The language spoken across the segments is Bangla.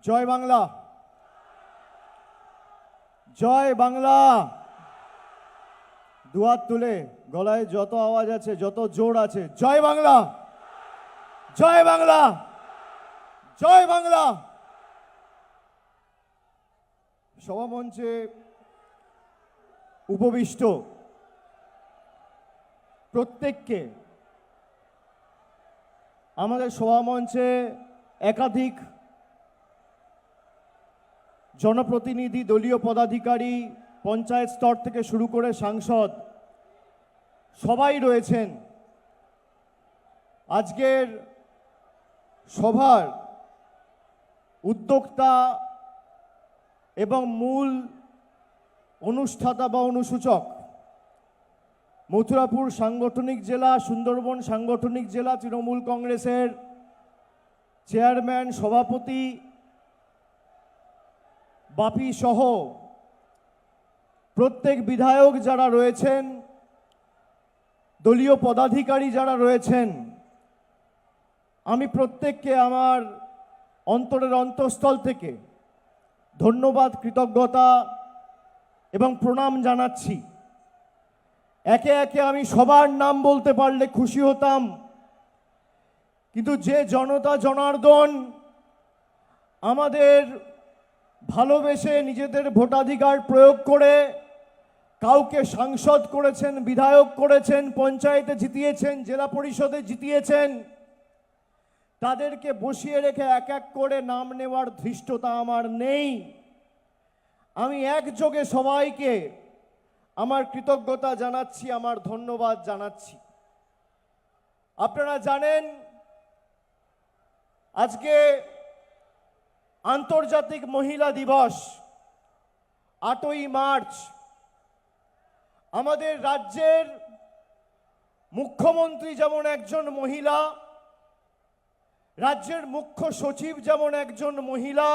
জয় বাংলা, জয় বাংলা। দুহাত তুলে গলায় যত আওয়াজ আছে, যত জোর আছে, জয় বাংলা, জয় বাংলা, জয় বাংলা। সভামঞ্চে উপবিষ্ট প্রত্যেককে আমাদের সভামঞ্চে একাধিক জনপ্রতিনিধি, দলীয় পদাধিকারী, পঞ্চায়েত স্তর থেকে শুরু করে সাংসদ সবাই রয়েছেন। আজকের সভার উদ্যোক্তা এবং মূল অনুষ্ঠাতা বা অনুসূচক মথুরাপুর সাংগঠনিক জেলা, সুন্দরবন সাংগঠনিক জেলা তৃণমূল কংগ্রেসের চেয়ারম্যান, সভাপতি বাপি সহ প্রত্যেক বিধায়ক যারা রয়েছেন, দলীয় পদাধিকারী যারা রয়েছেন, আমি প্রত্যেককে আমার অন্তরের অন্তঃস্থল থেকে ধন্যবাদ, কৃতজ্ঞতা এবং প্রণাম জানাচ্ছি। একে একে আমি সবার নাম বলতে পারলে খুশি হতাম, কিন্তু যে জনতা জনার্দন আমাদের ভালোবেসে নিজেদের ভোটাধিকার প্রয়োগ করে কাউকে সাংসদ করেছেন, বিধায়ক করেছেন, পঞ্চায়েতে জিতিয়েছেন, জেলা পরিষদে জিতিয়েছেন, তাদেরকে বসিয়ে রেখে এক এক করে নাম নেওয়ার ধৃষ্টতা আমার নেই। আমি একযোগে সবাইকে আমার কৃতজ্ঞতা জানাচ্ছি, আমার ধন্যবাদ জানাচ্ছি। আপনারা জানেন আজকে আন্তর্জাতিক মহিলা দিবস, 8ই মার্চ। আমাদের রাজ্যের মুখ্যমন্ত্রী যেমন একজন মহিলা, রাজ্যের মুখ্য সচিব যেমন একজন মহিলা,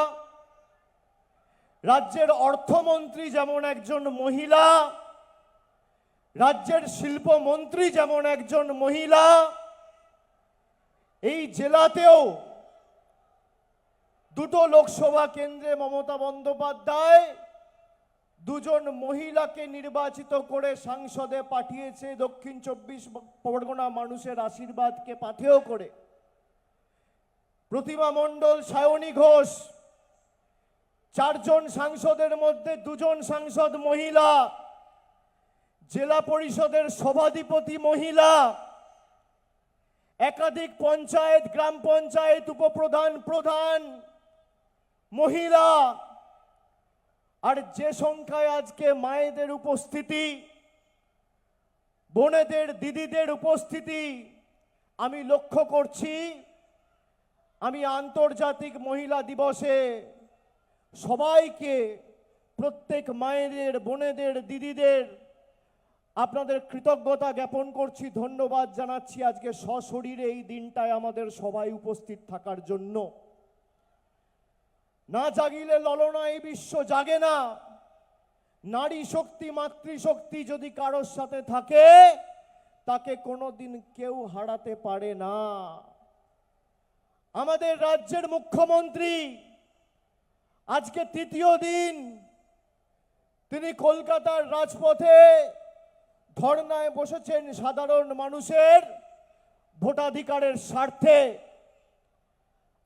রাজ্যের অর্থমন্ত্রী যেমন একজন মহিলা, রাজ্যের শিল্পমন্ত্রী যেমন একজন মহিলা, এই জেলাতেও দুটো লোকসভা কেন্দ্রে মমতা বন্দ্যোপাধ্যায় দুজন মহিলাকে নির্বাচিত করে সংসদে পাঠিয়েছে, দক্ষিণ 24 পরগনা মানুষের আশীর্বাদকে পাথেয় করে। প্রতিমা মণ্ডল, সায়নী ঘোষ, 4 জন সাংসদের মধ্যে 2 জন সাংসদ মহিলা, জেলা পরিষদের সভাধিপতি মহিলা, একাধিক পঞ্চায়েত, গ্রাম পঞ্চায়েত উপপ্রধান, প্রধান মহিলা। আর যে সংখ্যায় আজকে মায়েদের উপস্থিতি, বোনেদের, দিদিদের উপস্থিতি আমি লক্ষ্য করছি, আমি আন্তর্জাতিক মহিলা দিবসে সবাইকে, প্রত্যেক মায়েদের, বোনেদের, দিদিদের আপনাদের কৃতজ্ঞতা জ্ঞাপন করছি, ধন্যবাদ জানাচ্ছি আজকে সশরীরে এই দিনটায় আমাদের সবাই উপস্থিত থাকার জন্য। না জাগিলে ললনা এই বিশ্ব জাগে না। নারী শক্তি, মাতৃশক্তি যদি কারোর সাথে থাকে, তাকে কোনোদিন কেউ হারাতে পারে না। আমাদের রাজ্যের মুখ্যমন্ত্রী আজকে 3য় দিন তিনি কলকাতার রাজপথে ধর্নায় বসেছেন সাধারণ মানুষের ভোটাধিকারের স্বার্থে।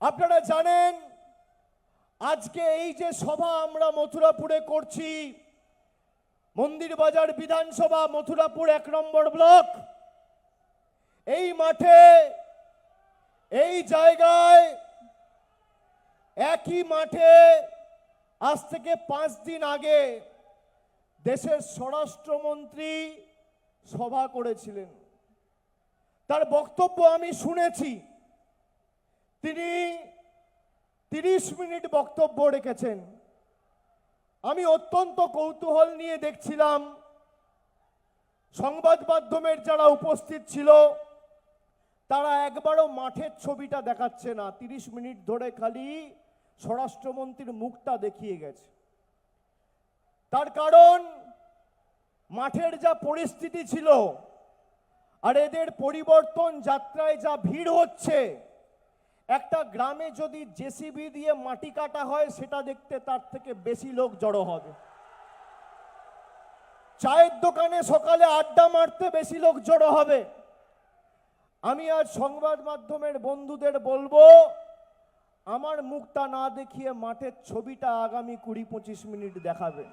আপনারা জানেন আজকে এই যে সভা আমরা মথুরাপুরে করছি, মন্দিরবাজার বিধানসভা, মথুরাপুর 1 নম্বর ব্লক, এই মাঠে, এই জায়গায়, একই মাঠে আজ থেকে 5 দিন আগে দেশের স্বরাষ্ট্রমন্ত্রী সভা করেছিলেন। তার বক্তব্য আমি শুনেছি। তিনি 30 মিনিট বক্তব্য রেখেছেন। আমি অত্যন্ত কৌতূহল নিয়ে দেখছিলাম। সংবাদ মাধ্যমের যারা উপস্থিত ছিল তারা একবারও মাঠের ছবিটা দেখাচ্ছে না, 30 মিনিট ধরে খালি স্বরাষ্ট্রমন্ত্রীর মুখটা দেখিয়ে গেছে। তার কারণ মাঠের যা পরিস্থিতি ছিল আর এদের পরিবর্তন যাত্রায় যা ভিড় হচ্ছে, একটা গ্রামে যদি জেসিবি দিয়ে মাটি কাটা হয় সেটা দেখতে তার থেকে বেশি লোক জড়ো হবে। চায়ের দোকানে সকালে আড্ডা মারতে বেশি লোক জড়ো হবে। আমি আজ সংবাদ মাধ্যমের বন্ধুদের বলবো, আমার মুখটা না দেখিয়ে মাঠের ছবিটা আগামী 20-25 মিনিট দেখাবেন।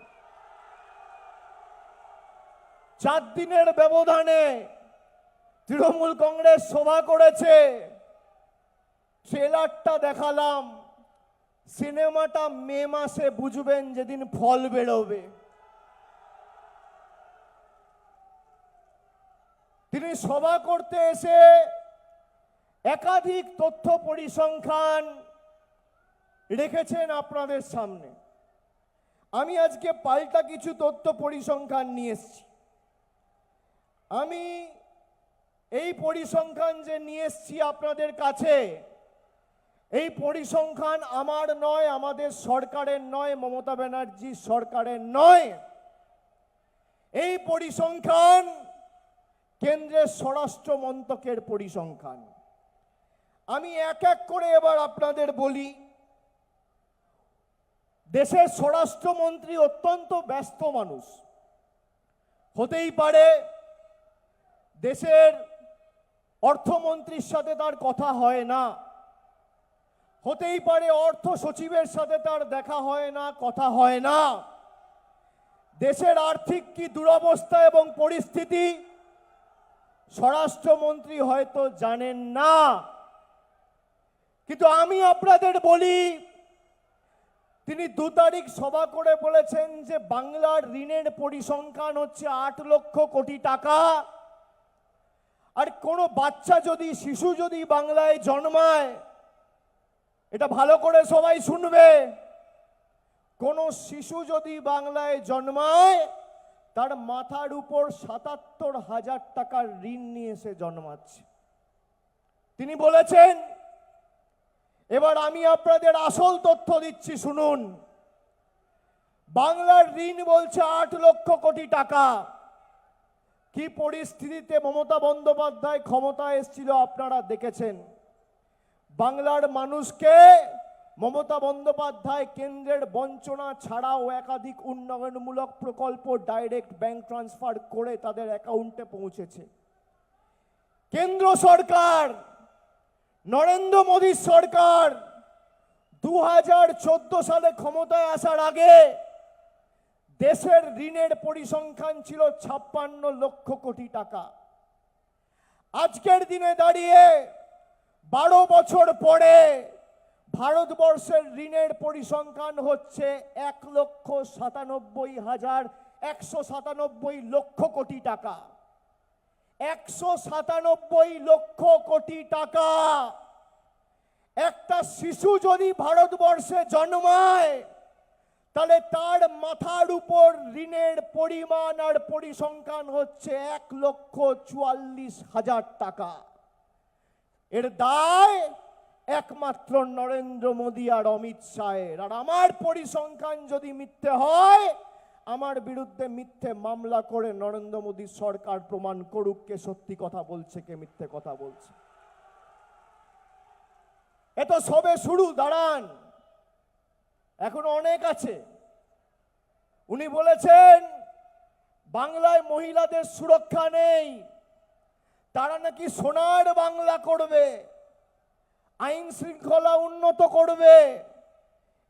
4 দিনের ব্যবধানে তৃণমূল কংগ্রেস সভা করেছে, ট্রেলারটা দেখালাম। সিনেমাটা মে মাসে বুঝবেন, যেদিন ফল বেরোবে। তিনি সভা করতে এসে একাধিক তথ্য পরিসংখ্যান রেখেছেন আপনাদের সামনে। আমি আজকে পাল্টা কিছু তথ্য পরিসংখ্যান নিয়ে এসেছি। আমি এই পরিসংখ্যান যে নিয়ে এসেছি আপনাদের কাছে, এই পরিসংখ্যান আমার নয়, আমাদের সরকারের নয়, মমতা ব্যানার্জি সরকারের নয়। এই পরিসংখ্যান কেন্দ্রের স্বরাষ্ট্র মন্ত্রকের পরিসংখ্যান। আমি এক এক করে এবার আপনাদের বলি। দেশের স্বরাষ্ট্রমন্ত্রী অত্যন্ত ব্যস্ত মানুষ, হতেই পারে দেশের অর্থমন্ত্রীর সাথে তার কথা হয় না, হতেই পারে অর্থ সচিবের সাথে তার দেখা হয় না, কথা হয় না। দেশের আর্থিক কি দুরবস্থা এবং পরিস্থিতি স্বরাষ্ট্রমন্ত্রী হয়তো জানেন না, কিন্তু আমি আপনাদের বলি, তিনি 2 তারিখ সভা করে বলেছেন যে বাংলার ঋণের পরিসংখ্যান হচ্ছে 8 লক্ষ কোটি টাকা। আর কোনো বাচ্চা যদি, শিশু যদি বাংলায় জন্মায়, এটা ভালো করে সবাই শুনবে, কোনো শিশু যদি বাংলায় জন্মায়, তার মাথার উপর 77,000 টাকার ঋণ নিয়ে এসে জন্মাচ্ছে। তিনি বলেছেন। এবার আমি আপনাদের আসল তথ্য দিচ্ছি, শুনুন। বাংলার ঋণ বলছে 8 লক্ষ কোটি টাকা। কি পরিস্থিতিতে মমতা বন্দ্যোপাধ্যায় ক্ষমতায় এসেছিল আপনারা দেখেছেন। বাংলার মানুষকে মমতা বন্দ্যোপাধ্যায় কেন্দ্রের বঞ্চনা ছাড়াও একাধিক উন্নয়নমূলক প্রকল্প ডাইরেক্ট ব্যাংক ট্রান্সফার করে তাদের অ্যাকাউন্টে পৌঁছেছে। কেন্দ্র সরকার, নরেন্দ্র মোদী সরকার 2014 সালে ক্ষমতায় আসার আগে দেশের ঋণের পরিসংখ্যান ছিল 56 লক্ষ কোটি টাকা। আজকের দিনে দাঁড়িয়ে 12 বছর পরে ভারতবর্ষের ঋণের পরিসংখ্যান হচ্ছে 1,97,197 লক্ষ কোটি টাকা। 197 লক্ষ কোটি টাকা। একটা শিশু যদি ভারতবর্ষে জন্মায়, তাহলে তার মাথার উপর ঋণের পরিমাণ আর পরিসংখ্যান হচ্ছে 1,44,000 টাকা। এর দায় একমাত্র নরেন্দ্র মোদী আর অমিত শাহের। আর আমার পরিসংখ্যান যদি মিথ্যে হয়, আমার বিরুদ্ধে মিথ্যে মামলা করে নরেন্দ্র মোদী সরকার প্রমাণ করুক কে সত্যি কথা বলছে, কে মিথ্যে কথা বলছে। এ তো সবে শুরু, দাঁড়ান, এখনো অনেক আছে। উনি বলেছেন বাংলায় মহিলাদের সুরক্ষা নেই, তারা নাকি সোনার বাংলা করবে, আইন শৃঙ্খলা উন্নত করবে।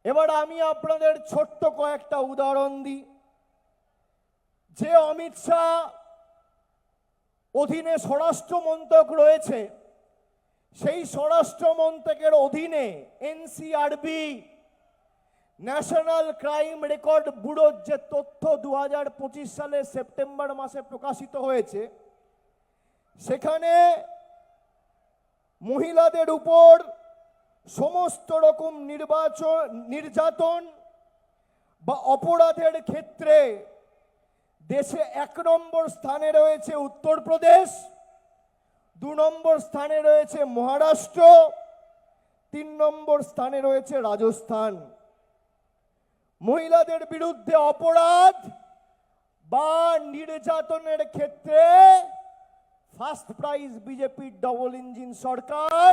এবার আমি আপনাদের ছোট্ট কয়েকটা উদাহরণ দিই। যে অমিত শাহ অধীনে স্বরাষ্ট্র মন্ত্রক রয়েছে, সেই স্বরাষ্ট্র মন্ত্রকের অধীনে এনসিআরবি, ন্যাশনাল ক্রাইম রেকর্ড ব্যুরোর যে তথ্য 2025 সালের সেপ্টেম্বর মাসে প্রকাশিত হয়েছে, সেখানে মহিলাদের উপর সমস্ত রকম নির্যাতন বা অপরাধের ক্ষেত্রে দেশে 1 নম্বর স্থানে রয়েছে উত্তরপ্রদেশ, 2 নম্বর স্থানে রয়েছে মহারাষ্ট্র, 3 নম্বর স্থানে রয়েছে রাজস্থান। মহিলাদের বিরুদ্ধে অপরাধ বা নির্যাতনের ক্ষেত্রে ফার্স্ট প্রাইজ বিজেপির ডবল ইঞ্জিন সরকার,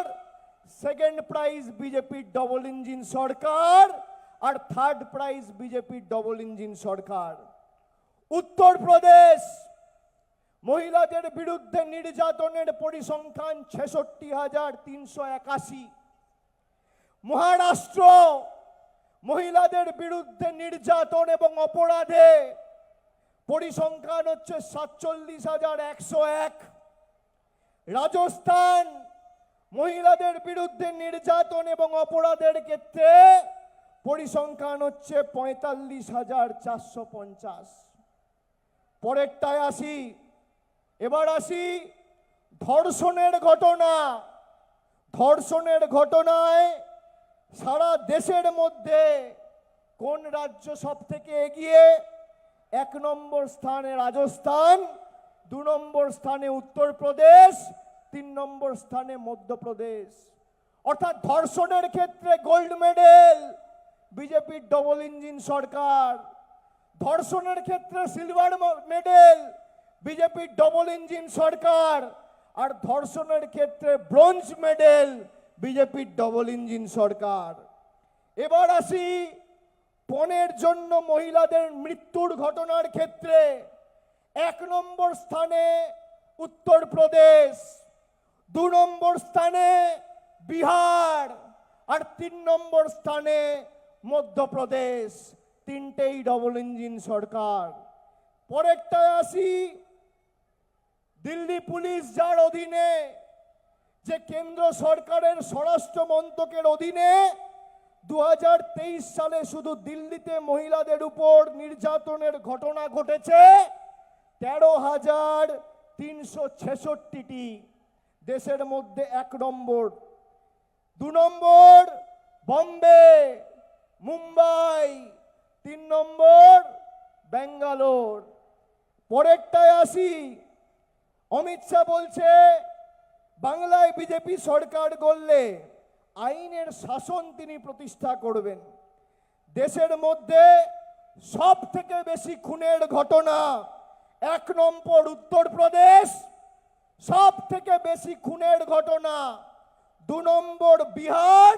সেকেন্ড প্রাইজ বিজেপির ডবল ইঞ্জিন সরকার, আর থার্ড প্রাইজ বিজেপির ডবল ইঞ্জিন সরকার। উত্তরপ্রদেশ মহিলাদের বিরুদ্ধে নির্যাতনের পরিসংখ্যান 66,381। মহারাষ্ট্র মহিলাদের বিরুদ্ধে নির্যাতন এবং অপরাধে পরিসংখ্যান হচ্ছে 47,101। রাজস্থান মহিলাদের বিরুদ্ধে নির্যাতন এবং অপরাধের ক্ষেত্রে পরিসংখ্যান হচ্ছে 45,450। পরেরটায় আসি, এবার আসি ধর্ষণের ঘটনা। ধর্ষণের ঘটনায় সারা দেশের মধ্যে কোন রাজ্য সব থেকে এগিয়ে? 1 নম্বর স্থানে রাজস্থান, 2 নম্বর স্থানে উত্তরপ্রদেশ, 3 নম্বর স্থানে মধ্যপ্রদেশ। অর্থাৎ ধর্ষণের ক্ষেত্রে গোল্ড মেডেল বিজেপির ডবল ইঞ্জিন সরকার, ধর্ষণের ক্ষেত্রে সিলভার মেডেল বিজেপির ডবল ইঞ্জিন সরকার, আর ধর্ষণের ক্ষেত্রে ব্রোঞ্জ মেডেল বিজেপির ডবল ইঞ্জিন সরকার। এবার আসি পণের জন্য মহিলাদের মৃত্যুর ঘটনার ক্ষেত্রে 1 নম্বর স্থানে উত্তরপ্রদেশ, 2 নম্বর স্থানে বিহার, আর 3 নম্বর স্থানে মধ্যপ্রদেশ। তিনটেই ডবল ইঞ্জিন সরকার। পরেরটায় আসি, দিল্লি পুলিশ যার অধীনে, যে কেন্দ্র সরকারের স্বরাষ্ট্র মন্ত্রকের অধীনে 2023 সালে শুধু দিল্লিতে মহিলাদের উপর নির্যাতনের ঘটনা ঘটেছে 13,366টি। দেশের মধ্যে 1 নম্বর। 2 নম্বর বম্বে, মুম্বাই, 3 নম্বর ব্যাঙ্গালোর। পরেরটায় আসি, অমিত শাহ বলছে বাংলায় বিজেপি সরকার গড়লে আইনের শাসন তিনি প্রতিষ্ঠা করবেন। দেশের মধ্যে সব থেকে বেশি খুনের ঘটনা 1 নম্বর উত্তরপ্রদেশ, সব থেকে বেশি খুনের ঘটনা 2 নম্বর বিহার,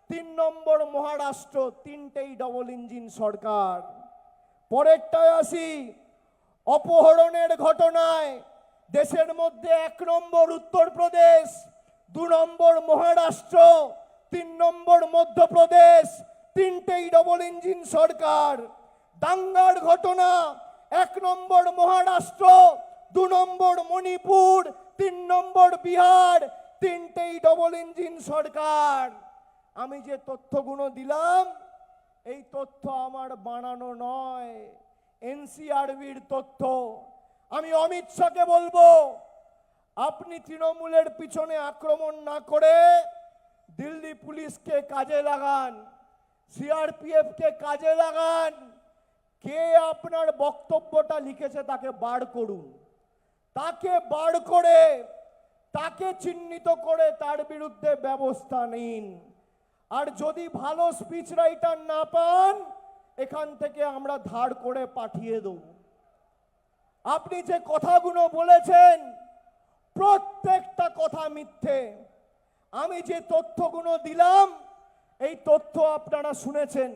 3 নম্বর মহারাষ্ট্র। তিনটেই ডবল ইঞ্জিন সরকার। পরেরটায় আসি, অপহরণের ঘটনায় দেশের মধ্যে 1 নম্বর উত্তরপ্রদেশ, 2 নম্বর মহারাষ্ট্র, 3 নম্বর মধ্যপ্রদেশ। তিনটেই ডবল ইঞ্জিন সরকার। দাঙ্গার ঘটনা 1 নম্বর মহারাষ্ট্র, 2 নম্বর মণিপুর, 3 নম্বর বিহার। তিনটেই ডবল ইঞ্জিন সরকার। আমি যে তথ্যগুলো দিলাম এই তথ্য আমার বানানো নয়, এনসিআরবির তথ্য। আমি অমিত শাহকে বলবো, আপনি তৃণমূলের পিছনে আক্রমণ না করে দিল্লি পুলিশকে কাজে লাগান, সিআরপিএফকে কাজে লাগান। কে আপনার বক্তব্যটা লিখেছে তাকে বার করুন, তাকে বার করে তাকে চিহ্নিত করে তার বিরুদ্ধে ব্যবস্থা নিন। আর যদি ভালো স্পিচ রাইটার না পান এখান থেকে আমরা ধার করে পাঠিয়ে দেব। আপনি যে কথাগুলো বলেছেন প্রত্যেকটা কথা মিথ্যে। আমি যে তথ্যগুলো দিলাম এই তথ্য আপনারা শুনেছেন।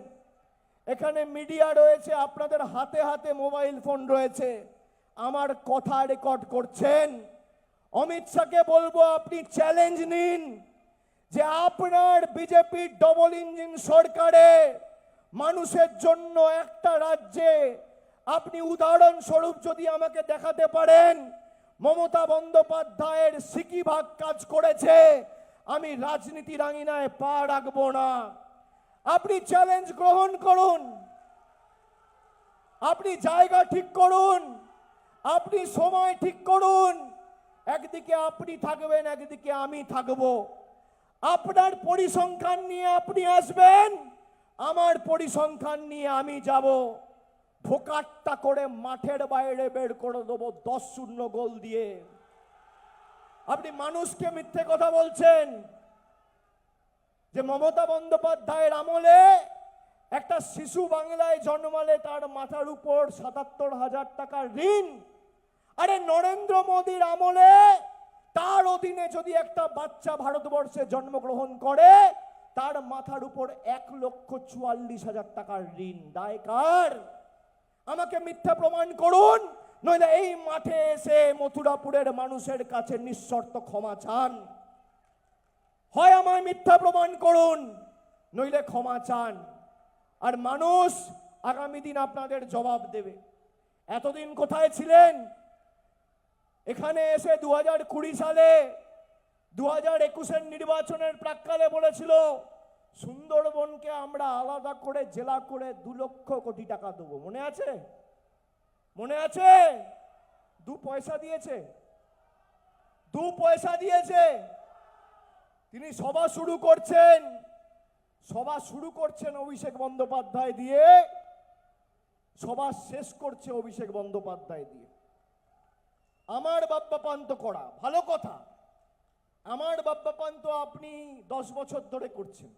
এখানে মিডিয়া রয়েছে, আপনাদের হাতে হাতে মোবাইল ফোন রয়েছে, আমার কথা রেকর্ড করছেন। অমিত শাহকে বলবো আপনি চ্যালেঞ্জ নিন যে আপনার বিজেপির ডবল ইঞ্জিন সরকারে মানুষের জন্য একটা রাজ্যে আপনি উদাহরণস্বরূপ যদি আমাকে দেখাতে পারেন মমতা বন্দ্যোপাধ্যায়ের সিকিভাগ কাজ করেছে, আমি রাজনীতির আঙিনায় পা রাখবো না। আপনি চ্যালেঞ্জ গ্রহণ করুন, আপনি জায়গা ঠিক করুন, আপনি সময় ঠিক করুন। একদিকে আপনি থাকবেন, একদিকে আমি থাকবো। আপনার পরিসংখ্যান নিয়ে আপনি আসবেন, আমার পরিসংখ্যান নিয়ে আমি যাব। ভোকাট্টা করে মাঠের বাইরে বের করে দেবো 10-0 গোল দিয়ে। আপনি মানুষকে মিথ্যে কথা বলছেন যে মমতা বন্দ্যোপাধ্যায়ের আমলে একটা শিশু বাংলায় জন্মালে তার মাথার উপর 77,000 টাকার ঋণ। আরে নরেন্দ্র মোদীর আমলে তার অধীনে যদি একটা বাচ্চা ভারতবর্ষে জন্মগ্রহণ করে তার মাথার উপর 1,44,000 টাকার ঋণ। দায় কার? আমাকে মিথ্যা প্রমাণ করুন, নইলে এই মাঠে এসে মথুরাপুরের মানুষের কাছে নিঃশর্ত ক্ষমা চান। হয় আমায় মিথ্যা প্রমাণ করুন, নইলে ক্ষমা চান। আর মানুষ আগামী দিন আপনাদের জবাব দেবে। এতদিন কোথায় ছিলেন? এখানে এসে 2020 সালে 2021-এর নির্বাচনের প্রাক্কালে বলেছিল সুন্দরবনকে আমরা আলাদা করে জেলা করে 2 লক্ষ কোটি টাকা দেবো। মনে আছে? মনে আছে? 2 পয়সা দিয়েছে? 2 পয়সা দিয়েছে? তিনি সভা শুরু করছেন অভিষেক বন্দ্যোপাধ্যায় দিয়ে, সভা শেষ করছে অভিষেক বন্দ্যোপাধ্যায় দিয়ে। আমার বাপ্পা পান্ত করা ভালো কথা, আমার বাপ্পা পান্ত আপনি 10 বছর ধরে করছেন।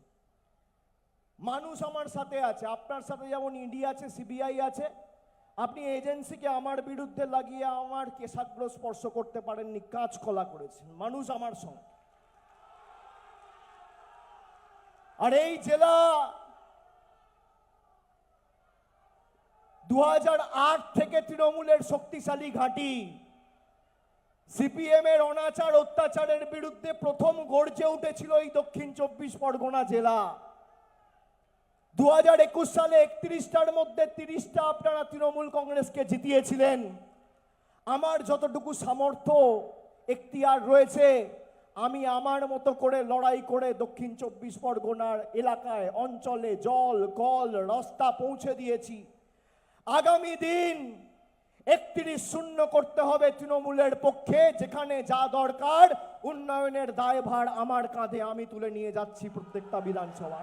মানুষ আমার সাথে আছে, আপনার সাথে যেমন ইডি আছে, সিবিআই আছে। আপনি এজেন্সিকে আমার বিরুদ্ধে লাগিয়ে আমার কেশাগ্র স্পর্শ করতে পারেননি, কাঁচকলা করেছেন। মানুষ আমার সঙ্গে। আর এই জেলা 2008 থেকে তৃণমূলের শক্তিশালী ঘাঁটি। সিপিএম এর অনাচার অত্যাচারের বিরুদ্ধে প্রথম গর্জে উঠেছিল এই দক্ষিণ 24 পরগনা জেলা। 2021 সালে 31টার মধ্যে 30টা আপনারা তৃণমূল কংগ্রেসকে জিতিয়েছিলেন। আমার যতটুকু সামর্থ্য এখতিয়ার রয়েছে আমি আমার মতো করে লড়াই করে দক্ষিণ 24 পরগনার এলাকায় অঞ্চলে জল কল রাস্তা পৌঁছে দিয়েছি। আগামী দিন 31-0 করতে হবে তৃণমূলের পক্ষে। যেখানে যা দরকার উন্নয়নের দায়ভার আমার কাঁধে আমি তুলে নিয়ে যাচ্ছি প্রত্যেকটা বিধানসভা।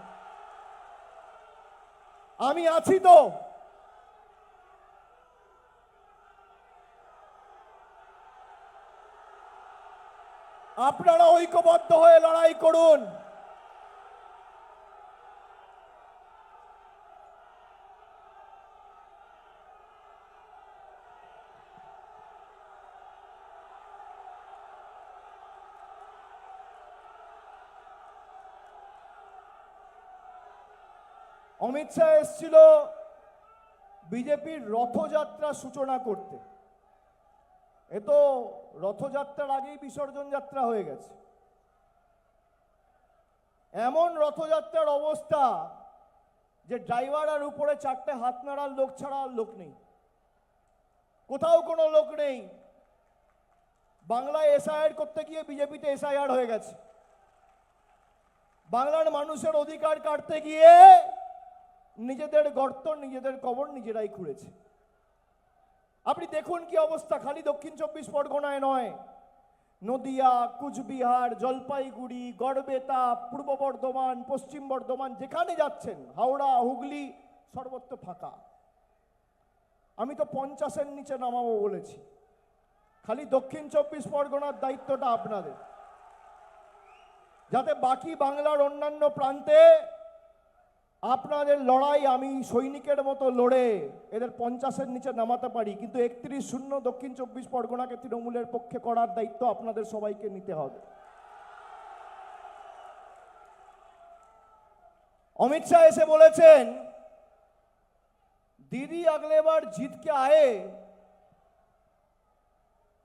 আমি আছি তো। আপনারা ঐক্যবদ্ধ হয়ে লড়াই করুন। অমিত শাহ এসেছিল বিজেপির রথযাত্রা সূচনা করতে। এ তো রথযাত্রার আগেই বিসর্জন যাত্রা হয়ে গেছে। এমন রথযাত্রার অবস্থা যে ড্রাইভার আর উপরে 4টে হাত নাড়ার লোক ছাড়া আর লোক নেই, কোথাও কোনো লোক নেই। বাংলায় এসআইআর করতে গিয়ে বিজেপিতে এসআইআর হয়ে গেছে। বাংলার মানুষের অধিকার কাটতে গিয়ে নিজেদের গর্ত নিজেদের কবর নিজেরাই খুঁড়েছে। আপনি দেখুন কি অবস্থা। খালি দক্ষিণ 24 পরগনায় নয়, নদিয়া, কুচবিহার, জলপাইগুড়ি, গড়বেতা, পূর্ব বর্ধমান, পশ্চিম বর্ধমান, যেখানে যাচ্ছেন, হাওড়া, হুগলি, সর্বত্র ফাঁকা। আমি তো 50-এর নিচে নামাবো বলেছি। খালি দক্ষিণ 24 পরগনার দায়িত্বটা আপনাদের, যাতে বাকি বাংলার অন্যান্য প্রান্তে আপনাদের লড়াই আমি সৈনিকের মতো লড়ে এদের 50-এর নিচে নামাতে পারি। কিন্তু 31-0 দক্ষিণ 24 পরগনাকে তৃণমূলের পক্ষে করার দায়িত্ব আপনাদের সবাইকে নিতে হবে। অমিত শাহ এসে বলেছেন दीदी अगले बार जीत के आए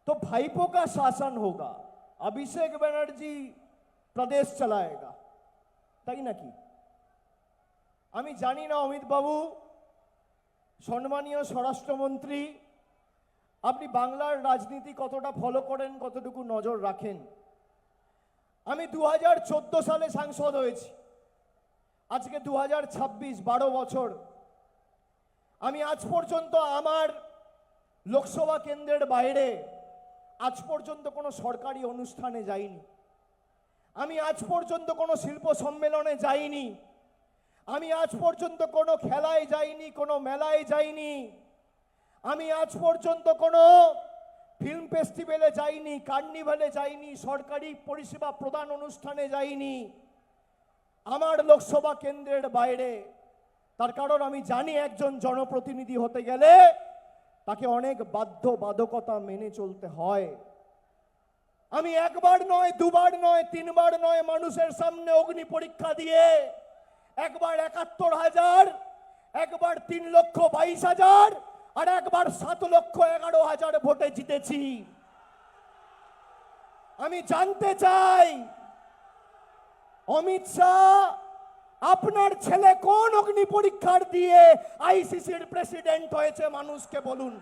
तो भाईपो का शासन होगा, अभिषेक बनर्जी प्रदेश चलाएगा। তাই নাকি? আমি জানি না অমিত বাবু, সম্মানীয় স্বরাষ্ট্রমন্ত্রী, আপনি বাংলার রাজনীতি কতটা ফলো করেন, কতটুকু নজর রাখেন। আমি 2014 সালে সাংসদ হয়েছি, আজকে 2026, 12 বছর। আমি আজ পর্যন্ত আমার লোকসভা কেন্দ্রের বাইরে আজ পর্যন্ত কোনো সরকারি অনুষ্ঠানে যাইনি। আমি আজ পর্যন্ত কোনো শিল্প সম্মেলনে যাইনি। আমি আজ পর্যন্ত কোনো খেলায় যাইনি, কোনো মেলায় যাইনি। আমি আজ পর্যন্ত কোনো ফিল্ম ফেস্টিভ্যালে যাইনি, কার্নিভালে যাইনি, সরকারি পরিষেবা প্রদান অনুষ্ঠানে যাইনি আমার লোকসভা কেন্দ্রের বাইরে। তার কারণ আমি জানি একজন জনপ্রতিনিধি হতে গেলে তাকে অনেক বাধ্যবাধকতা মেনে চলতে হয়। আমি একবার নয়, দুবার নয়, তিনবার নয়, মানুষের সামনে অগ্নি পরীক্ষা দিয়ে একবার ৭১,০০০, একবার ৩,২২,০০০ আর একবার ৭,১১,০০০ ভোটে জিতেছি। আমি জানতে চাই, অমিত শাহ, আপনার ছেলে কোন অগ্নি পরীক্ষার দিয়ে আইসিসির প্রেসিডেন্ট হয়েছে? মানুষকে বলুন,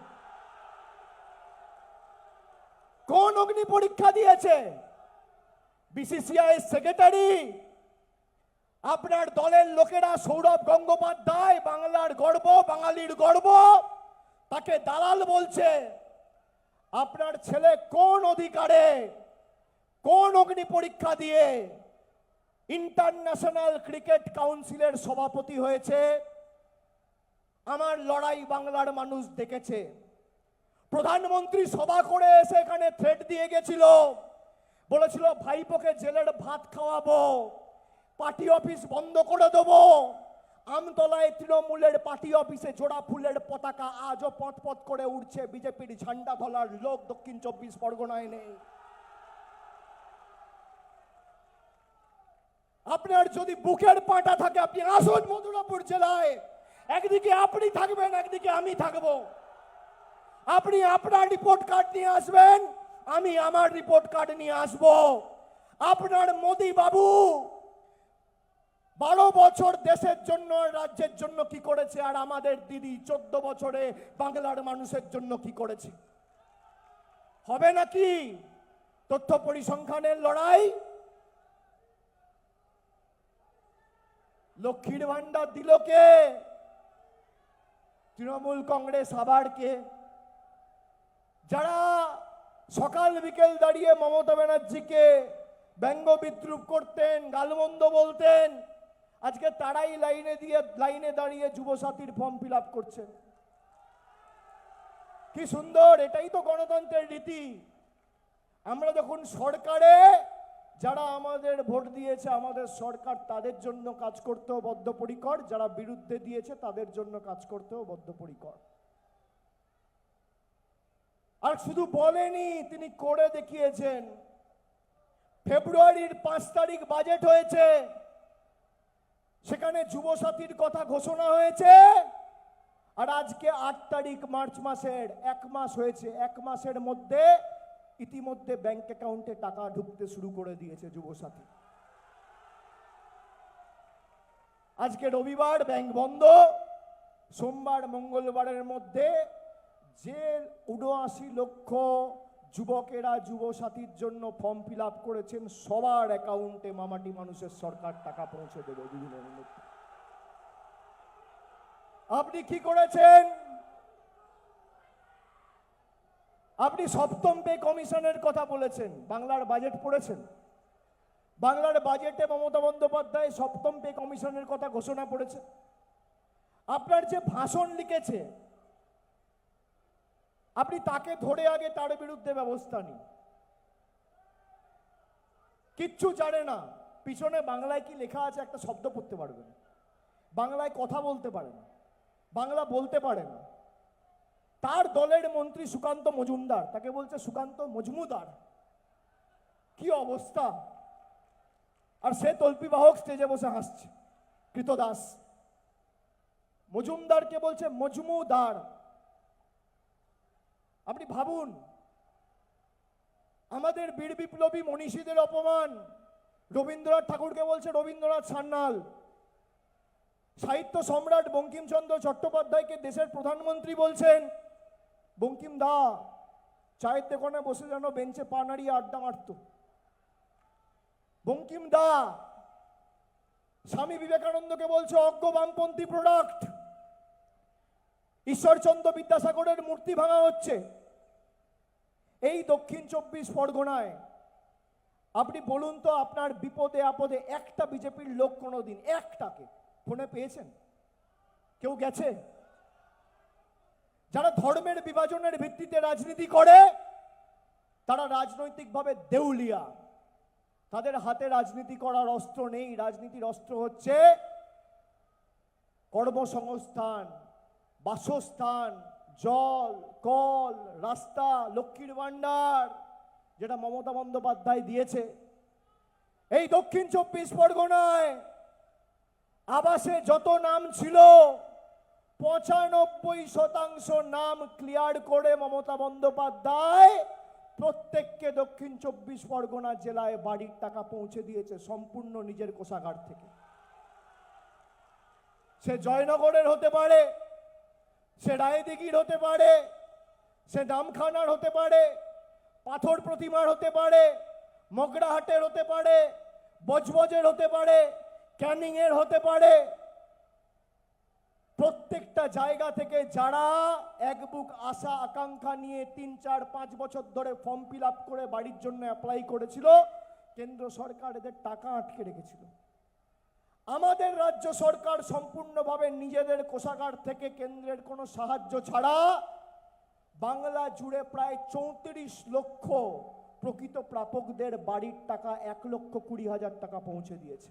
কোন অগ্নি পরীক্ষা দিয়েছে? BCCI secretary? আপনার দলের লোকেরা, সৌরভ গঙ্গোপাধ্যায়, বাংলার গর্ব, বাঙালির গর্ব, তাকে দালাল বলছে। আপনার ছেলে কোন অধিকারে, কোন অগ্নি পরীক্ষা দিয়ে ইন্টারন্যাশনাল ক্রিকেট কাউন্সিলের সভাপতি হয়েছে? আমার লড়াই বাংলার মানুষ দেখেছে। প্রধানমন্ত্রী সভা করে এসে এখানে থ্রেট দিয়ে গেছিল, বলেছিল ভাইপোকে জেলের ভাত খাওয়াবো, পার্টি অফিস বন্ধ করে দেবো। আমতলায় তৃণমূলের পার্টি অফিসে জোড়া ফুলের পতাকা আজও পথ পথ করে উঠছে, বিজেপির ঝান্ডা ধরার লোক দক্ষিণ ২৪ পরগনায় নেই। আপনার যদি বুকের পাটা থাকে, আপনি আসুন মথুরাপুর জেলায়। একদিকে আপনি থাকবেন, একদিকে আমি থাকবো। আপনি আপনার রিপোর্ট কার্ড নিয়ে আসবেন, আমি আমার রিপোর্ট কার্ড নিয়ে আসব। আপনার মোদি বাবু ১২ বছর দেশের জন্য, রাজ্যের জন্য কি করেছে, আর আমাদের দিদি 14 বছরে বাংলার মানুষের জন্য কি করেছে? হবে নাকি তথ্য পরিসংখ্যানের লড়াই? লক্ষ্মীর ভান্ডার দিল কে? তৃণমূল কংগ্রেস। আবার কে? যারা সকাল বিকেল দাঁড়িয়ে মমতা ব্যানার্জিকে ব্যঙ্গ বিদ্রুপ করতেন, গালমন্দ বলতেন, আজকে তারাই লাইনে দাঁড়িয়ে যুবসাথীর ফর্ম ফিল আপ করছেন। কি সুন্দর! এটাই তো গণতন্ত্রের রীতি। আমরা যখন সরকারে, যারা আমাদের ভোট দিয়েছে, আমাদের সরকার, তাদের জন্য কাজ করতেও বদ্ধপরিকর, যারা বিরুদ্ধে দিয়েছে তাদের জন্য কাজ করতেও বদ্ধপরিকর। আর শুধু বলেনি, তিনি করে দেখিয়েছেন। ফেব্রুয়ারির ৫ তারিখ বাজেট হয়েছে, সেখানে যুবসাথীর কথা ঘোষণা হয়েছে। আর আজকে ৮ তারিখ মার্চ মাসের, ১ মাস হয়েছে। ১ মাসের মধ্যে ইতিমধ্যে ব্যাংক অ্যাকাউন্টে টাকা ঢুকতে শুরু করে দিয়েছে যুবসাথী। আজকে রবিবার, ব্যাংক বন্ধ। সোমবার, মঙ্গলবারের মধ্যে যে ৭৯ লক্ষ যুবকেরা যুবসাথীর জন্য ফর্ম ফিল আপ করেছেন, সবার অ্যাকাউন্টে মামাটি মানুষের সরকার টাকা পৌঁছে দেবে দুদিনের মধ্যে। আপনি কি করেছেন? আপনি সপ্তম পে কমিশনের কথা বলেছেন। বাংলার বাজেট পড়েছেন? বাংলার বাজেটে মমতা বন্দ্যোপাধ্যায় সপ্তম পে কমিশনের কথা ঘোষণা করেছে। আপনার যে ভাষণ লিখেছে, আপনি তাকে ধরে আগে তার বিরুদ্ধে ব্যবস্থা নিন। কিচ্ছু জানে না, পিছনে বাংলায় কি লেখা আছে একটা শব্দ পড়তে পারবে না, বাংলায় কথা বলতে পারে না, বাংলা বলতে পারে না। তার দলের মন্ত্রী সুকান্ত মজুমদার, তাকে বলছে সুকান্ত মজমুদার। কি অবস্থা! আর সে তল্পি বাহক স্টেজে বসে হাসছে। কৃতদাস মজুমদারকে বলছে মজমুদার। আপনি ভাবুন, আমাদের বীর বিপ্লবী মনীষীদের অপমান। রবীন্দ্রনাথ ঠাকুরকে বলছে রবীন্দ্রনাথ সান্যাল। সাহিত্য সম্রাট বঙ্কিমচন্দ্র চট্টোপাধ্যায়কে দেশের প্রধানমন্ত্রী বলছেন বঙ্কিম দা। চায়ের দোকানে বসে যেন বেঞ্চে পা নাড়িয়ে আড্ডা মারত। বঙ্কিম দা। স্বামী বিবেকানন্দকে বলছে অজ্ঞ বামপন্থী প্রোডাক্ট। ঈশ্বরচন্দ্র বিদ্যাসাগরের মূর্তি ভাঙা হচ্ছে। এই দক্ষিণ ২৪ পরগনায় আপনি বলুন তো, আপনার বিপদে আপদে একটা বিজেপির লোক কোনোদিন একটাকে ফোনে পেয়েছেন? কেউ গেছে? যারা ধর্মের বিভাজনের ভিত্তিতে রাজনীতি করে, তারা রাজনৈতিকভাবে দেউলিয়া। তাদের হাতে রাজনীতি করার অস্ত্র নেই। রাজনীতির অস্ত্র হচ্ছে কর্মসংস্থান, বাসস্থান, জল, কল, রাস্তা, লক্ষ্মীর ভান্ডার। যেটা মমতা বন্দ্যোপাধ্যায় দিয়েছে, এই দক্ষিণ 24 পরগনায় আবাসে যত নাম ছিল 95% নাম ক্লিয়ার করে মমতা বন্দ্যোপাধ্যায় প্রত্যেককে দক্ষিণ 24 পরগনা জেলায় বাড়ির টাকা পৌঁছে দিয়েছে সম্পূর্ণ নিজের কোষাগার থেকে। সে জয়নগরের হতে পারে, সে রায়দিঘির হতে পারে, সে নামখানার হতে পারে, পাথর প্রতিমার হতে পারে, মগরাহাটের হতে পারে, বজবজের হতে পারে, ক্যানিং এর হতে পারে। প্রত্যেকটা জায়গা থেকে যারা এক বুক আশা আকাঙ্ক্ষা নিয়ে 3, 4, 5 বছর ধরে ফর্ম ফিল আপ করে বাড়ির জন্য অ্যাপ্লাই করেছিল, কেন্দ্র সরকার এদের টাকা আটকে রেখেছিল। আমাদের রাজ্য সরকার সম্পূর্ণভাবে নিজেদের কোষাগার থেকে কেন্দ্রের কোনো সাহায্য ছাড়া বাংলা জুড়ে প্রায় 34 লক্ষ প্রকৃত প্রাপকদের বাড়ির টাকা 1,20,000 টাকা পৌঁছে দিয়েছে।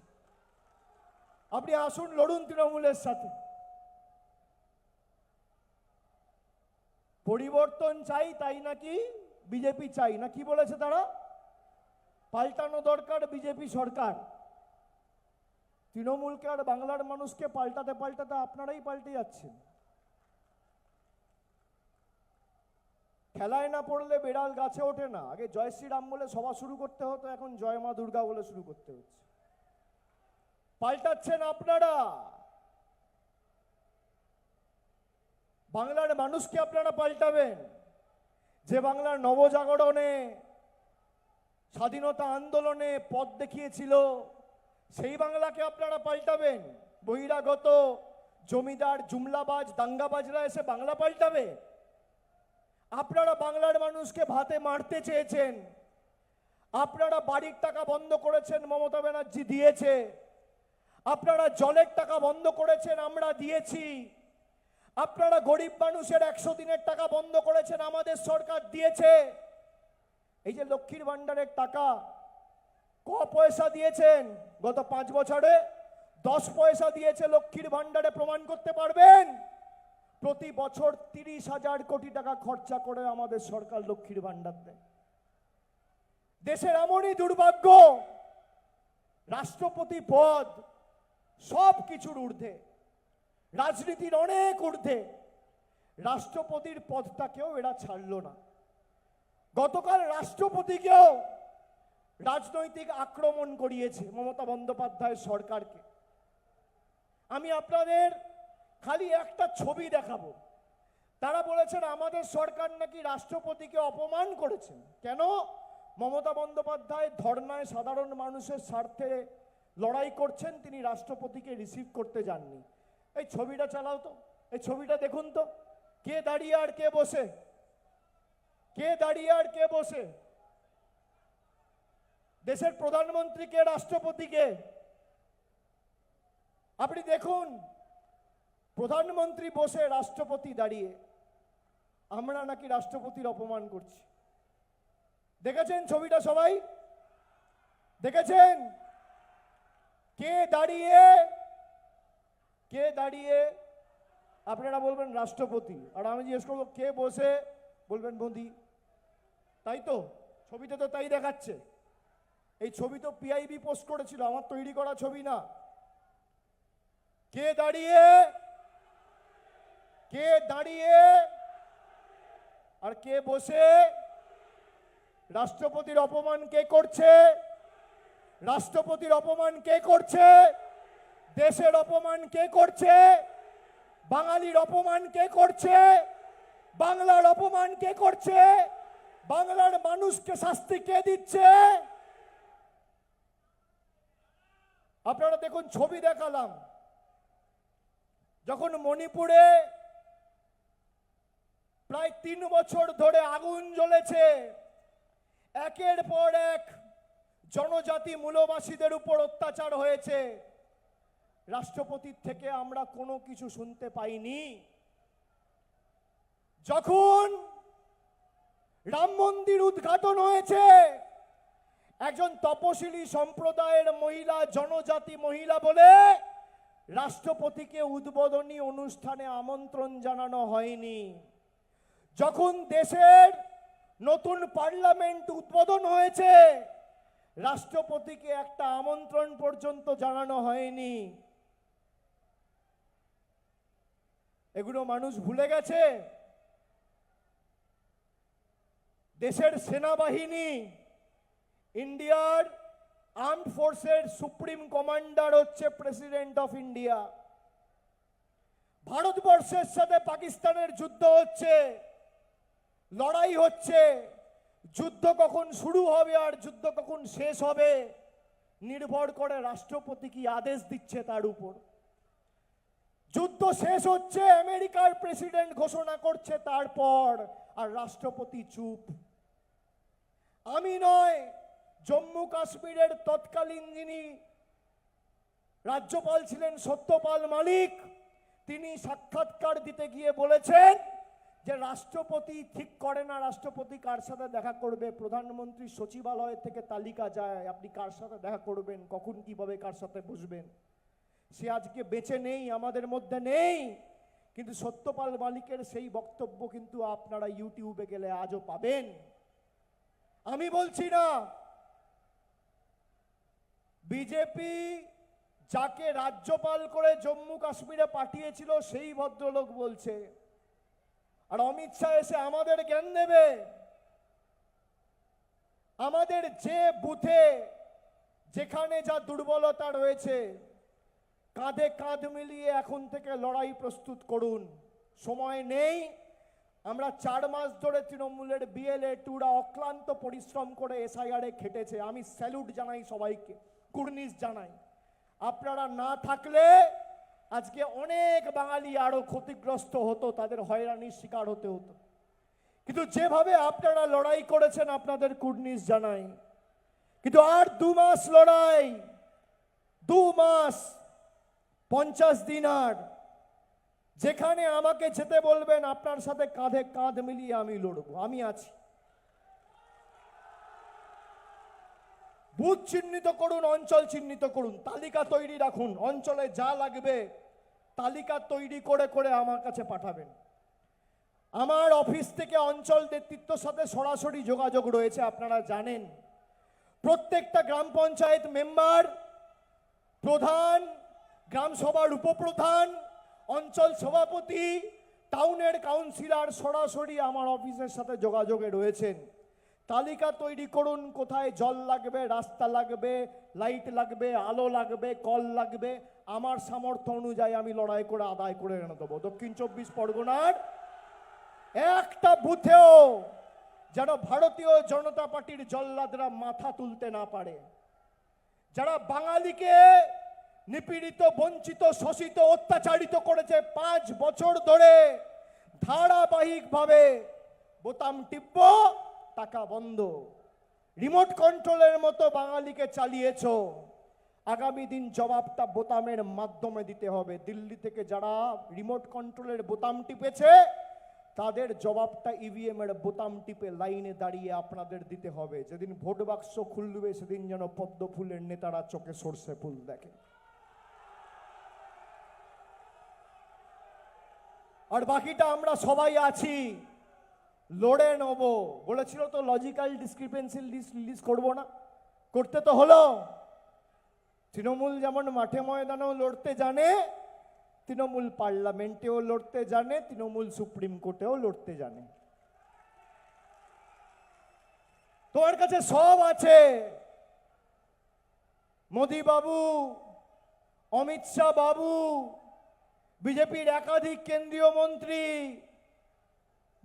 আপনি আসুন, লড়ুন তৃণমূলের সাথে। পরিবর্তন চাই তাই নাকি বিজেপি চাই না, কি বলেছে তারা? পাল্টানো দরকার বিজেপি সরকার। তৃণমূলকে আর বাংলার মানুষকে পাল্টাতে পাল্টাতে আপনারাই পাল্টে যাচ্ছেন। খেলায় না পড়লে বেড়াল গাছে ওঠে না। আগে জয় শ্রীরাম বলে সভা শুরু করতে হতো, এখন জয় মা দুর্গা বলে শুরু করতে হচ্ছে। পাল্টাচ্ছেন আপনারা, বাংলার মানুষকে আপনারা পাল্টাবেন। যে বাংলার নবজাগরণে, স্বাধীনতা আন্দোলনে পথ দেখিয়েছিল, সেই বাংলাকে আপনারা পাল্টাবেন। বহিরাগত জমিদার জুমলাবাজ দাঙ্গাবাজরা এসে বাংলা পাল্টাবে? আপনারা বাংলার মানুষকে ভাতে মারতে চেয়েছেন। আপনারা বাড়ির টাকা বন্ধ করেছেন, মমতা ব্যানার্জি দিয়েছে। আপনারা জলের টাকা বন্ধ করেছেন, আমরা দিয়েছি। আপনারা গরিব মানুষের 100 দিনের টাকা বন্ধ করেছেন, আমাদের সরকার দিয়েছে। এই যে লক্ষ্মীর ভান্ডারের টাকা ক পয়সা দিয়েছেন গত 5 বছরে? 10 পয়সা দিয়েছে লক্ষ্মীর ভান্ডারে, প্রমাণ করতে পারবেন? প্রতি বছর 30,000 কোটি টাকা খরচা করে আমাদের সরকার লক্ষ্মীর ভান্ডার দেয়। দেশের এমনই দুর্ভাগ্য, রাষ্ট্রপতি পদ সব কিছুর ঊর্ধ্বে, রাজনীতির অনেক ঊর্ধ্বে, রাষ্ট্রপতির পদটাকেও এরা ছাড়লো না। গতকাল রাষ্ট্রপতিকেও রাজনৈতিক আক্রমণ করিয়েছে মমতা বন্দ্যোপাধ্যায়ের সরকারকে। আমি আপনাদের খালি একটা ছবি দেখাবো। তারা বলেছেন আমাদের সরকার নাকি রাষ্ট্রপতিকে অপমান করেছেন। কেন? মমতা বন্দ্যোপাধ্যায় ধর্নায় সাধারণ মানুষের স্বার্থে লড়াই করছেন, তিনি রাষ্ট্রপতিকে রিসিভ করতে যাননি। এই ছবিটা চালাও তো, এই ছবিটা দেখুন তো, কে দাঁড়িয়ে আর কে বসে, কে দাঁড়িয়ে আর কে বসে। দেশের প্রধানমন্ত্রীকে, রাষ্ট্রপতিকে আপনি দেখুন। প্রধানমন্ত্রী বসে, রাষ্ট্রপতি দাঁড়িয়ে। আমরা নাকি রাষ্ট্রপতির অপমান করছি। দেখেছেন ছবিটা? সবাই দেখেছেন? কে দাঁড়িয়ে, কে দাঁড়িয়ে? আপনারা বলবেন রাষ্ট্রপতি, আর আমি জিজ্ঞেস করবো কে বসে, বলবেন মোদি। তাই তো, ছবিতে তো তাই দেখাচ্ছে। এই ছবি তো পিআইবি পোস্ট করেছিল, আমার তৈরি করা ছবি না। কে দাঁড়িয়ে, কে দাঁড়িয়ে আর কে বসে? রাষ্ট্রপতির অপমান কে করছে? রাষ্ট্রপতির অপমান কে করছে? দেশের অপমান কে করছে? বাঙালির অপমান কে করছে? বাংলার অপমান কে করছে? বাংলার মানুষকে শাস্তি কে দিচ্ছে? আপনারা দেখুন, ছবি দেখালাম। যখন মণিপুরে প্রায় 3 বছর ধরে আগুন জ্বলেছে, একের পর এক জনজাতি মূলবাসীদের উপর অত্যাচার হয়েছে, রাষ্ট্রপতির থেকে আমরা কোনো কিছু শুনতে পাইনি। যখন রাম মন্দির উদ্ঘাটন হয়েছে, একজন তপশিলি সম্প্রদায়ের মহিলা, জনজাতি মহিলা বলে রাষ্ট্রপতিকে উদ্বোধনী অনুষ্ঠানে আমন্ত্রণ জানানো হয়নি। যখন দেশের নতুন পার্লামেন্ট উদ্বোধন হয়েছে, রাষ্ট্রপতিকে একটা আমন্ত্রণ পর্যন্ত জানানো হয়নি। এগুলো মানুষ ভুলে গেছে। দেশের সেনাবাহিনী, ইন্ডিয়ার আর্মড ফোর্সের সুপ্রিম কমান্ডার হচ্ছে প্রেসিডেন্ট অফ ইন্ডিয়া। ভারতবর্ষের সাথে পাকিস্তানের যুদ্ধ হচ্ছে, লড়াই হচ্ছে। যুদ্ধ কখন শুরু হবে আর যুদ্ধ কখন শেষ হবে নির্ভর করে রাষ্ট্রপতি কি আদেশ দিচ্ছে তার উপর। যুদ্ধ শেষ হচ্ছে, আমেরিকার প্রেসিডেন্ট ঘোষণা করছে, তারপর আর রাষ্ট্রপতি চুপ। আমি নয়, জম্মু কাশ্মীরের তৎকালীন যিনি রাজ্যপাল ছিলেন সত্যপাল মালিক, তিনি সাক্ষাৎকার দিতে গিয়ে বলেছেন যে রাষ্ট্রপতি ঠিক করে না রাষ্ট্রপতি কার সাথে দেখা করবে, প্রধানমন্ত্রী সচিবালয় থেকে তালিকা যায় আপনি কার সাথে দেখা করবেন, কখন কিভাবে কার সাথে বসবেন। সে আজকে বেঁচে নেই, আমাদের মধ্যে নেই, কিন্তু সত্যপাল মালিকের সেই বক্তব্য কিন্তু আপনারা ইউটিউবে গেলে আজও পাবেন। আমি বলছি না, বিজেপি যাকে রাজ্যপাল করে জম্মু কাশ্মীরে পাঠিয়েছিল সেই ভদ্রলোক বলছে, আর অমিত শাহ এসে আমাদের জ্ঞান দেবে। আমাদের যে বুথে যেখানে যা দুর্বলতা রয়েছে কাঁধে কাঁধ মিলিয়ে এখন থেকে লড়াই প্রস্তুত করুন, সময় নেই। আমরা 4 মাস ধরে তৃণমূলের বিএলএ টুরা অক্লান্ত পরিশ্রম করে এসআইআরে খেটেছে, আমি স্যালুট জানাই সবাইকে, কুর্নিশ জানাই। আপনারা না থাকলে আজকে অনেক বাঙালি আরো ক্ষতিগ্রস্ত হতো, তাদের হয়রানির শিকার হতে হতো। কিন্তু যেভাবে আপনারা লড়াই করেছেন আপনাদের কুর্নিশ জানাই। কিন্তু আর 2 মাস লড়াই, 2 মাস 50 দিন, আর যেখানে আমাকে যেতে বলবেন আপনার সাথে কাঁধে কাঁধ মিলিয়ে আমি লড়বো, আমি আছি। বুথ চিহ্নিত করুন, অঞ্চল চিহ্নিত করুন, তালিকা তৈরি রাখুন, অঞ্চলে যা লাগবে তালিকা তৈরি করে করে আমার কাছে পাঠাবেন। আমার অফিস থেকে অঞ্চল নেতৃত্বের সাথে সরাসরি যোগাযোগ রয়েছে, আপনারা জানেন। প্রত্যেকটা গ্রাম পঞ্চায়েত মেম্বার, প্রধান, গ্রাম সভার উপপ্রধান, অঞ্চল সভাপতি, টাউনের কাউন্সিলর সরাসরি আমার অফিসের সাথে যোগাযোগে রয়েছেন। তালিকা তৈরি করুন, কোথায় জল লাগবে, রাস্তা লাগবে, লাইট লাগবে, আলো লাগবে, কল লাগবে, আমার সামর্থ্য অনুযায়ী আমি লড়াই করে আদায় করে এনে দেবো। দক্ষিণ 24 পরগনার একটা বুথেও যেন ভারতীয় জনতা পার্টির জল্লাদরা মাথা তুলতে না পারে। যারা বাঙালিকে নিপীড়িত, বঞ্চিত, শোষিত, অত্যাচারিত করেছে 5 বছর ধরে, ধারাবাহিকভাবে বোতাম টিপব, টাকা বন্ধ, রিমোট কন্ট্রোলের মতো বাঙালিকে চালিয়েছ। আগামী দিন জবাবটা বোতামের মাধ্যমে দিতে হবে। দিল্লি থেকে যারা রিমোট কন্ট্রোলের বোতাম টিপেছে তাদের জবাবটা ইভিএম এর বোতাম টিপে লাইনে দাঁড়িয়ে আপনাদের দিতে হবে। যেদিন ভোট বাক্স খুলবে সেদিন যেন পদ্ম ফুলের নেতারা চোখে সর্ষে ফুল দেখে। আর বাকিটা আমরা সবাই আছি, লড়ে নেব। বলেছিল তো লজিক্যাল ডিসক্রিপেন্সি লিস্ট করবো না, করতে তো হলো। তৃণমূল যেমন মাঠে ময়দানেও লড়তে জানে, তৃণমূল পার্লামেন্টেও লড়তে জানে, তৃণমূল সুপ্রিম কোর্টেও লড়তে জানে। তোমার কাছে সব আছে। মোদি বাবু, অমিত শাহ বাবু, বিজেপির একাধিক কেন্দ্রীয় মন্ত্রী,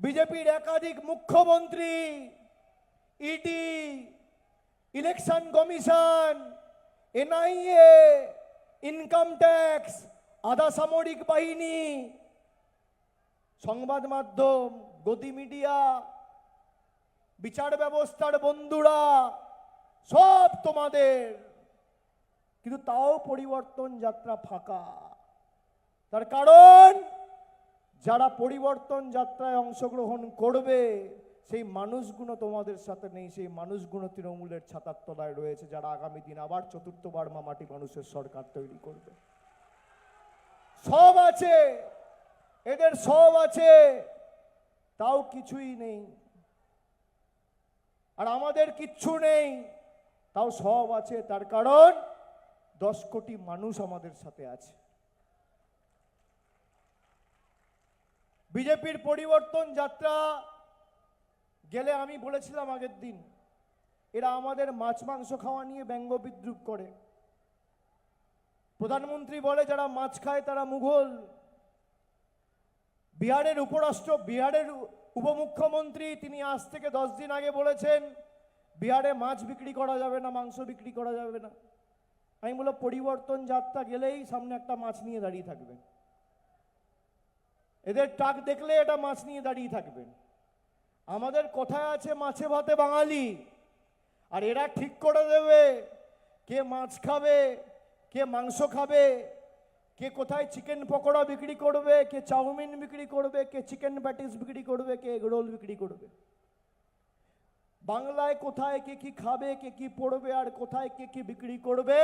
বিজেপির একাধিক মুখ্যমন্ত্রী, ED, election commission, NIA, income tax, আধা সামরিক বাহিনী, সংবাদ মাধ্যম, গদি মিডিয়া, বিচার ব্যবস্থার বন্ধুরা, সব তোমাদের। কিন্তু তাও পরিবর্তন যাত্রা ফাঁকা। তার কারণ যারা পরিবর্তন যাত্রায় অংশগ্রহণ করবে সেই মানুষগুলো তোমাদের সাথে নেই, সেই মানুষগুলো তৃণমূলের ছাতার তলায় রয়েছে, যারা আগামী দিন আবার চতুর্থবার মামাটি মানুষের সরকার তৈরি করবে। সব আছে, এদের সব আছে, তাও কিছুই নেই। আর আমাদের কিচ্ছু নেই, তাও সব আছে। তার কারণ 10 কোটি মানুষ আমাদের সাথে আছে। বিজেপির পরিবর্তন যাত্রা গেলে আমি বলেছিলাম আগের দিন, এরা আমাদের মাছ মাংস খাওয়া নিয়ে ব্যঙ্গ বিদ্রুপ করে। প্রধানমন্ত্রী বলে যারা মাছ খায় তারা মুঘল। বিহারের উপমুখ্যমন্ত্রী তিনি আজ থেকে 10 দিন আগে বলেছেন বিহারে মাছ বিক্রি করা যাবে না, মাংস বিক্রি করা যাবে না। আমি বললাম পরিবর্তন যাত্রা গেলেই সামনে একটা মাছ নিয়ে দাঁড়িয়ে থাকবে, এদের ট্রাক দেখলে এটা মাছ নিয়ে দাঁড়িয়ে থাকবে। আমাদের কথায় আছে মাছে ভাতে বাঙালি, আর এরা ঠিক করে দেবে কে মাছ খাবে, কে মাংস খাবে, কে কোথায় চিকেন পকোড়া বিক্রি করবে, কে চাউমিন বিক্রি করবে, কে চিকেন প্যাটিস বিক্রি করবে, কে এগ রোল বিক্রি করবে। বাংলায় কোথায় কে কি খাবে, কে কি পড়বে, আর কোথায় কে কি বিক্রি করবে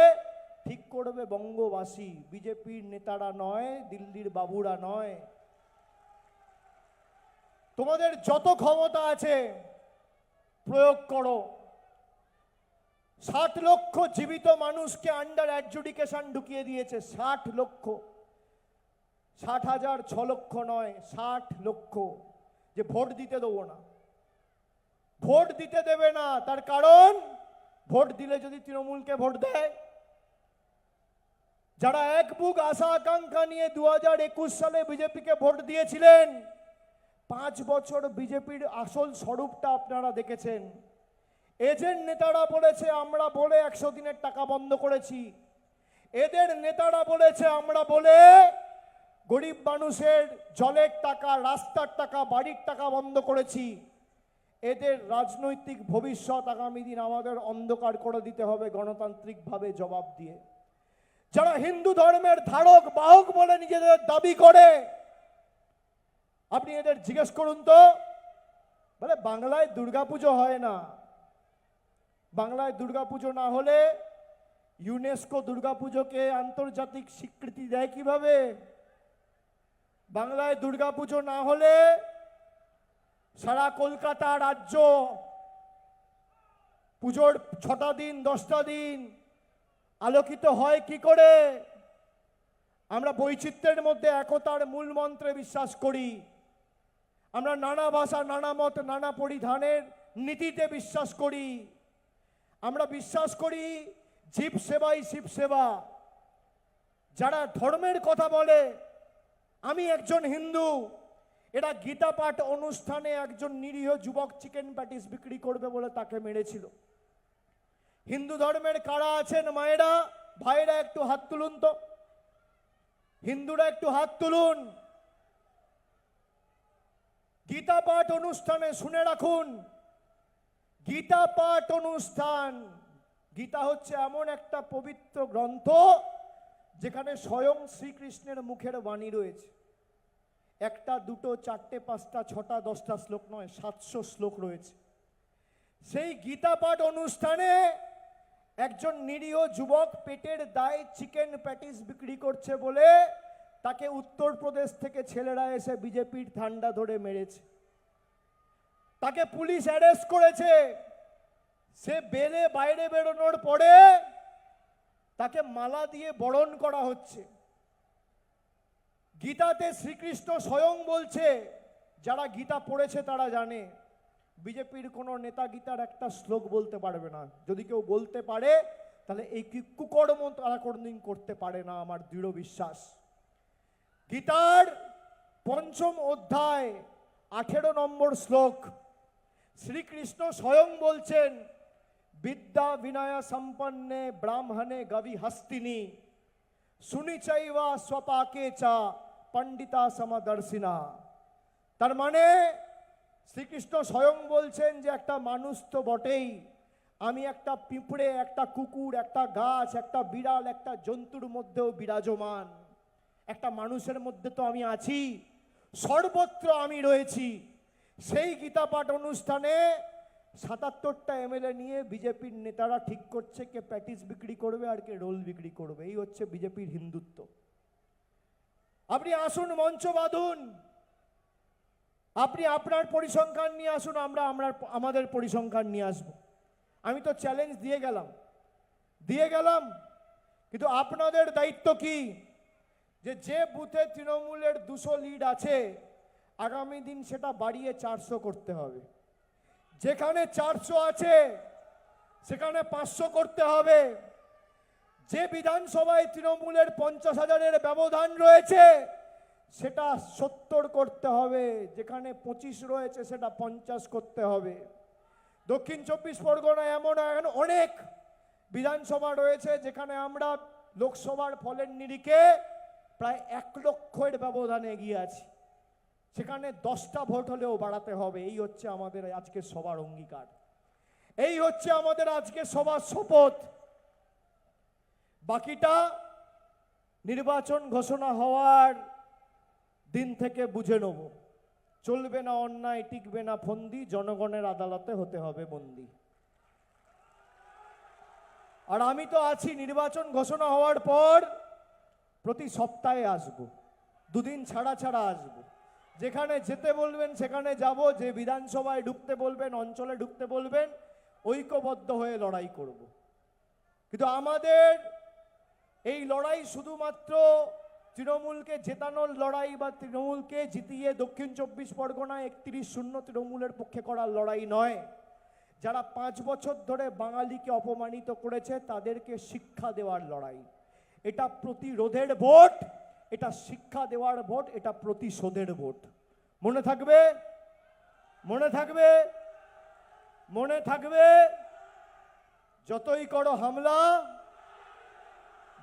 ঠিক করবে বঙ্গবাসী, বিজেপির নেতারা নয়, দিল্লির বাবুরা নয়। তোমাদের যত ক্ষমতা আছে প্রয়োগ করো। 60 লক্ষ জীবিত মানুষকে আন্ডার অ্যাডজুডিকেশন ঢুকিয়ে দিয়েছে। 60 লক্ষ, 60,000, 6 লক্ষ নয়, 60 লক্ষ। যে ভোট দিতে দেবো না, ভোট দিতে দেবে না। তার কারণ ভোট দিলে যদি তৃণমূলকে ভোট দেয়, যারা এক বুক আশা আকাঙ্ক্ষা নিয়ে 2021 সালে বিজেপিকে ভোট দিয়েছিলেন, 5 বছর বিজেপির আসল স্বরূপটা আপনারা দেখেছেন। এজেন্ট নেতারা বলেছে আমরা বলে 100 দিনের টাকা বন্ধ করেছি, এদের নেতারা বলেছে আমরা বলে গরিব মানুষের জলের টাকা, রাস্তার টাকা, বাড়ির টাকা বন্ধ করেছি। এদের রাজনৈতিক ভবিষ্যৎ আগামী দিন আমাদের অন্ধকার করে দিতে হবে গণতান্ত্রিকভাবে জবাব দিয়ে। যারা হিন্দু ধর্মের ধারক বাহক বলে নিজেদের দাবি করে, আপনি এদের জিজ্ঞেস করুন তো, বলে বাংলায় দুর্গাপুজো হয় না। বাংলায় দুর্গাপুজো না হলে ইউনেস্কো দুর্গাপুজোকে আন্তর্জাতিক স্বীকৃতি দেয় কিভাবে? বাংলায় দুর্গাপুজো না হলে সারা কলকাতা রাজ্য পুজোর 6টা দিন 10টা দিন আলোকিত হয় কি করে? আমরা বৈচিত্র্যের মধ্যে একতার মূল মন্ত্রে বিশ্বাস করি। আমরা নানা ভাষা, নানা মত, নানা পরিধানের নীতিতে বিশ্বাস করি। আমরা বিশ্বাস করি জীব সেবাই শিব সেবা। যারা ধর্মের কথা বলে, আমি একজন হিন্দু, এরা গীতা পাঠ অনুষ্ঠানে একজন নিরীহ যুবক চিকেন প্যাটিস বিক্রি করবে বলে তাকে মেরেছিল। হিন্দু ধর্মের কারা আছেন মায়েরা, ভাইরা একটু হাত তুলুন তো, হিন্দুরা একটু হাত তুলুন। গীতা পাঠ অনুষ্ঠানে শুনে রাখুন, গীতা পাঠ অনুষ্ঠান, গীতা হচ্ছে এমন একটা পবিত্র গ্রন্থ যেখানে স্বয়ং শ্রীকৃষ্ণের মুখের বাণী রয়েছে। 1টা 2টো 4টে 5টা 6টা 10টা শ্লোক নয়, 700 শ্লোক রয়েছে। সেই গীতা পাঠ অনুষ্ঠানে একজন নিরীহ যুবক পেটের দায়ে চিকেন প্যাটিস বিক্রি করছে বলে তাকে উত্তরপ্রদেশ থেকে ছেলেরা এসে বিজেপির ঠান্ডা ধরে মেরেছে। তাকে পুলিশ অ্যারেস্ট করেছে। সে বেলে বাইরে বেরোনোর পরে তাকে মালা দিয়ে বরণ করা হচ্ছে। গীতাতে শ্রীকৃষ্ণ স্বয়ং বলছে, যারা গীতা পড়েছে তারা জানে, বিজেপির কোনো নেতা গীতার একটা শ্লোক বলতে পারবে না। যদি কেউ বলতে পারে তাহলে এই কুকর্ম তারা কোনদিন করতে পারে না, আমার দৃঢ় বিশ্বাস। গীতার 5ম অধ্যায় 18 নম্বর শ্লোক, শ্রীকৃষ্ণ স্বয়ং বলছেন, বিদ্যা বিনয় সম্পন্নে ব্রাহ্মণে গবি হস্তিনী সুনিচৈবা স্বপাকে চা পণ্ডিতা সমদর্শিনা। তার মানে শ্রীকৃষ্ণ স্বয়ং বলছেন যে একটা মানুষ তো বটেই, আমি একটা পিঁপড়ে, একটা কুকুর, একটা গাছ, একটা বিড়াল, একটা জন্তুর মধ্যেও বিরাজমান। একটা মানুষের মধ্যে তো আমি আছি, সর্বত্র আমি রয়েছি। সেই গীতা পাঠ অনুষ্ঠানে 77টা এমএলএ নিয়ে বিজেপির নেতারা ঠিক করছে কে প্যাটিস বিক্রি করবে আর কে রোল বিক্রি করবে। এই হচ্ছে বিজেপির হিন্দুত্ব। আপনি আসুন, মঞ্চ বাঁধুন, আপনি আপনার পরিসংখ্যান নিয়ে আসুন, আমরা আমাদের পরিসংখ্যান নিয়ে আসব। আমি তো চ্যালেঞ্জ দিয়ে গেলাম, কিন্তু আপনাদের দায়িত্ব কি, যে বুথে তৃণমূলের 200 লিড আছে আগামী দিন সেটা বাড়িয়ে 400 করতে হবে। যেখানে 400 আছে সেখানে 500 করতে হবে। যে বিধানসভায় তৃণমূলের 50,000-এর ব্যবধান রয়েছে সেটা 70 করতে হবে, যেখানে 25 রয়েছে সেটা 50 করতে হবে। দক্ষিণ 24 পরগনায় এমন অনেক বিধানসভা রয়েছে যেখানে আমরা লোকসভার ফলের নিরিখে প্রায় 1 লক্ষের ব্যবধানে এগিয়ে আছি, সেখানে 10টা ভোট হলেও বাড়াতে হবে। এই হচ্ছে আমাদের আজকে সবার অঙ্গীকার, এই হচ্ছে আমাদের আজকে সবার শপথ। বাকিটা নির্বাচন ঘোষণা হওয়ার দিন থেকে বুঝে নেব। চলবে না অন্যায়, টিকবে না ফন্দি, জনগণের আদালতে হতে হবে বন্দী। আর আমি তো আছি, নির্বাচন ঘোষণা হওয়ার পর প্রতি সপ্তাহে আসব, 2 দিন ছাড়া আসব। যেখানে যেতে বলবেন সেখানে যাব, যে বিধানসভায় ঢুকতে বলবেন, অঞ্চলে ঢুকতে বলবেন, ঐক্যবদ্ধ হয়ে লড়াই করব। কিন্তু আমাদের এই লড়াই শুধুমাত্র তৃণমূলকে জেতানোর লড়াই বা তৃণমূলকে জিতিয়ে দক্ষিণ 24 পরগনায় 31-0 তৃণমূলের পক্ষে করার লড়াই নয়। যারা 5 বছর ধরে বাঙালিকে অপমানিত করেছে তাদেরকে শিক্ষা দেওয়ার লড়াই। এটা প্রতিরোধের ভোট, এটা শিক্ষা দেওয়ার ভোট, এটা প্রতিশোধের ভোট। মনে থাকবে, মনে থাকবে, মনে থাকবে। যতই করো হামলা,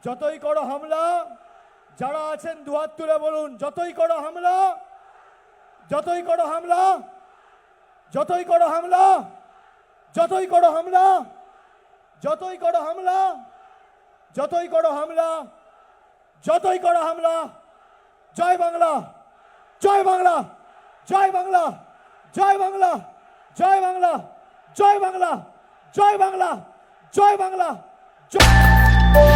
যতই করো হামলা, যারা আছেন দুহাত তুলে বলুন, যতই করো হামলা, যতই করো হামলা, যতই করো হামলা, যতই করো হামলা, যতই করো হামলা, যতই করো হামলা, যতই করো হামলা। জয় বাংলা, জয় বাংলা, জয় বাংলা, জয় বাংলা, জয় বাংলা, জয় বাংলা, জয় বাংলা, জয় বাংলা, জয়